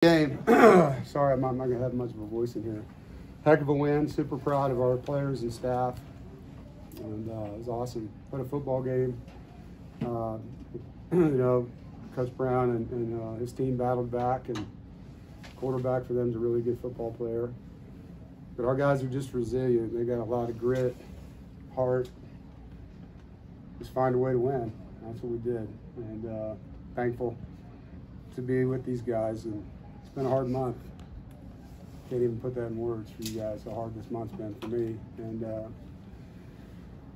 Game. Sorry, I'm not going to have much of a voice in here. Heck of a win. Super proud of our players and staff. And it was awesome. What a football game. Coach Brown and his team battled back, and quarterback for them is a really good football player. But our guys are just resilient. They got a lot of grit, heart. Just find a way to win. That's what we did. And thankful to be with these guys. And it's been a hard month. Can't even put that in words for you guys, how hard this month's been for me. And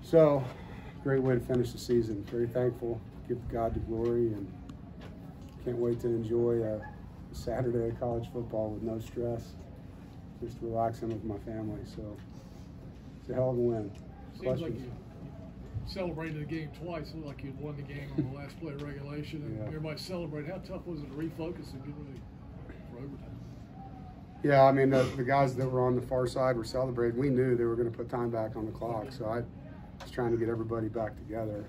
so, great way to finish the season. Very thankful. Give God the glory, and can't wait to enjoy a Saturday of college football with no stress. Just relaxing with my family. So, it's a hell of a win. Seems like you celebrated the game twice. It looked like you'd won the game on the last play of regulation, and everybody celebrated. How tough was it to refocus and get ready for overtime? Yeah, I mean, the guys that were on the far side were celebrating. We knew they were going to put time back on the clock, so I was trying to get everybody back together.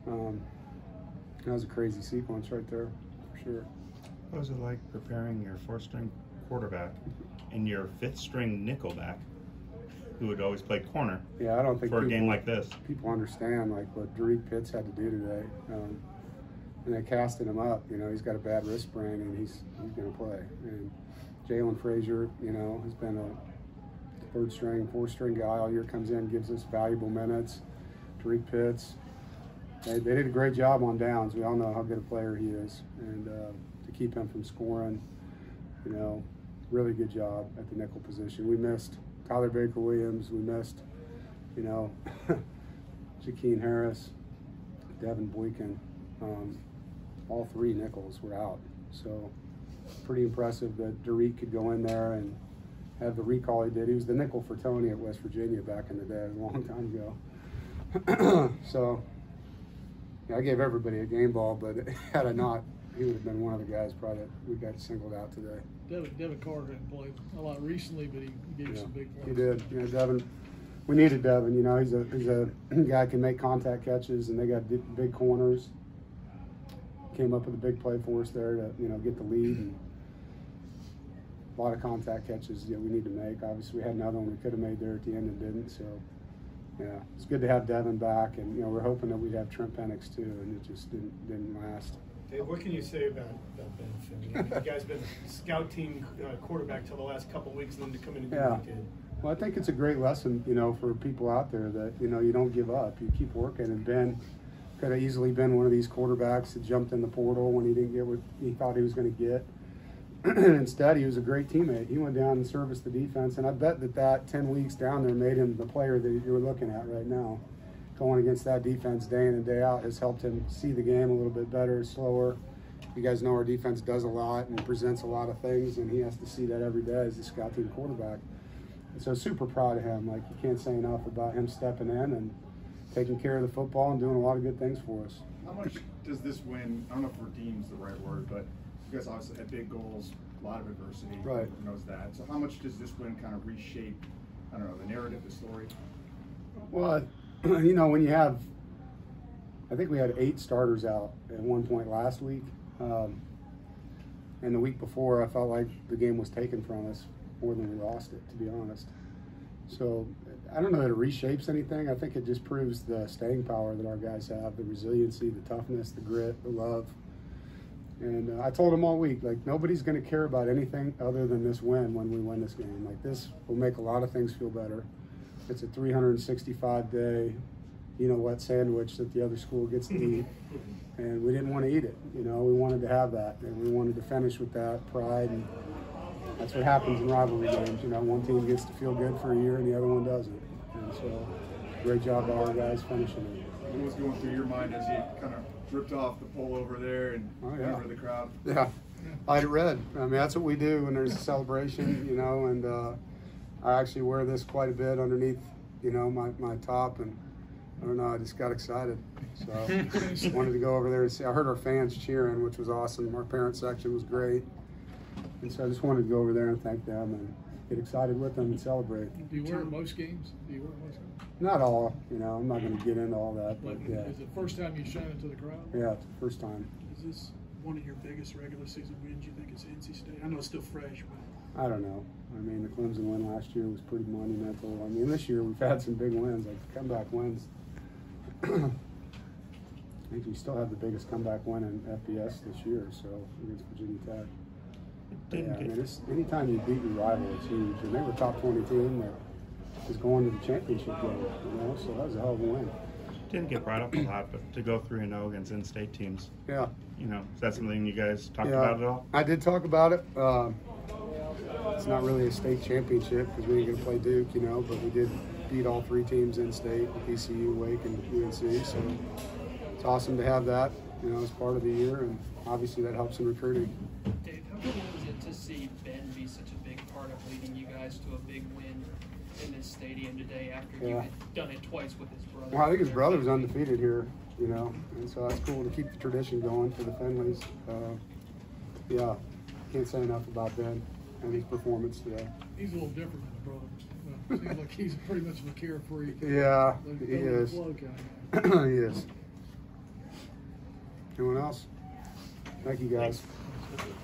That was a crazy sequence right there, for sure. What was it like preparing your fourth-string quarterback and your fifth-string nickelback, who would always play corner? Yeah, I don't think for a game like this. People understand like what Doeren Pitts had to do today, and they casted him up. You know, he's got a bad wrist sprain, and he's going to play. And Jalen Frazier, you know, has been a third-string, fourth-string guy all year. Comes in, gives us valuable minutes. Doeren Pitts. They did a great job on downs. We all know how good a player he is, and to keep him from scoring, you know, really good job at the nickel position. We missed Tyler Baker-Williams. We missed, you know, Jakeem Harris, Devin Boykin. All three nickels were out. So pretty impressive that Doeren could go in there and have the recall he did. He was the nickel for Tony at West Virginia back in the day, a long time ago. So yeah, I gave everybody a game ball, but had I not, he would have been one of the guys probably that we got singled out today. Devin Carter hadn't played a lot recently, but he gave some big points. He did. You know, Devin, we needed Devin. You know, he's a guy who can make contact catches, and they got big corners. Came up with a big play for us there to, you know, get the lead, and a lot of contact catches that we need to make. Obviously, we had another one we could have made there at the end and didn't. So, yeah, it's good to have Devin back, and you know, we're hoping that we'd have Trent Penix too, and it just didn't last. Dave, what can you say about Ben? I mean, you guys been scout team quarterback till the last couple of weeks, and then to come in and do what you did. Well, I think it's a great lesson, you know, for people out there that, you know, you don't give up. You keep working, and Ben could have easily been one of these quarterbacks that jumped in the portal when he didn't get what he thought he was going to get. Instead, he was a great teammate. He went down and serviced the defense, and I bet that 10 weeks down there made him the player that you're looking at right now. Going against that defense day in and day out has helped him see the game a little bit better, slower. You guys know our defense does a lot and presents a lot of things, and he has to see that every day as a scout team quarterback. And so super proud of him. Like, you can't say enough about him stepping in and taking care of the football and doing a lot of good things for us. How much does this win, I don't know if redeem's the right word, but you guys obviously had big goals, a lot of adversity, right? Everyone knows that. So how much does this win kind of reshape, I don't know, the narrative, the story? Well, you know, when you have, I think we had 8 starters out at one point last week. And the week before, I felt like the game was taken from us more than we lost it, to be honest. So I don't know that it reshapes anything. I think it just proves the staying power that our guys have, the resiliency, the toughness, the grit, the love. And I told them all week, like, nobody's going to care about anything other than this win when we win this game. Like, this will make a lot of things feel better. It's a 365-day, you know what, sandwich that the other school gets to eat. And we didn't want to eat it. You know, we wanted to have that. And we wanted to finish with that pride. And that's what happens in rivalry games. You know, one team gets to feel good for a year and the other one doesn't. And so, great job by our guys finishing it. What was going through your mind as you kind of ripped off the pole over there and went over the crowd? Yeah, I had it read. I mean, that's what we do when there's a celebration, you know, and I actually wear this quite a bit underneath, you know, my top, and I don't know, I just got excited. So wanted to go over there and see. I heard our fans cheering, which was awesome. Our parent section was great. And so I just wanted to go over there and thank them and get excited with them and celebrate. Do you wear it most games? Not all, you know, I'm not going to get into all that, but yeah. Is it the first time you shine into the crowd? Yeah, it's the first time. Is this one of your biggest regular season wins, you think, is NC State? I know it's still fresh, but I don't know. I mean, the Clemson win last year was pretty monumental. I mean, this year we've had some big wins, like comeback wins. I think we still have the biggest comeback win in FBS this year, so against Virginia Tech. Yeah, I mean, anytime you beat your rival, it's huge. And they were a top 20 team that was going to the championship game, you know, so that was a hell of a win. Didn't get brought up a lot, but to go 3-0 against in-state teams. Yeah. You know, is that something you guys talked about at all? I did talk about it. It's not really a state championship because we didn't get to play Duke, you know, but we did beat all 3 teams in state, ECU, Wake, and UNC. So it's awesome to have that, you know, as part of the year, and obviously that helps in recruiting. Dave, how cool was it to see Ben be such a big part of leading you guys to a big win in this stadium today after you had done it twice with his brother? Well, I think his brother was undefeated here, you know, and so that's cool to keep the tradition going for the Finleys. Yeah, can't say enough about Ben and his performance today. He's a little different than the brother. Seems like he's pretty much of a carefree. Yeah, like, he is. Kind of He is. Anyone else? Thank you, guys.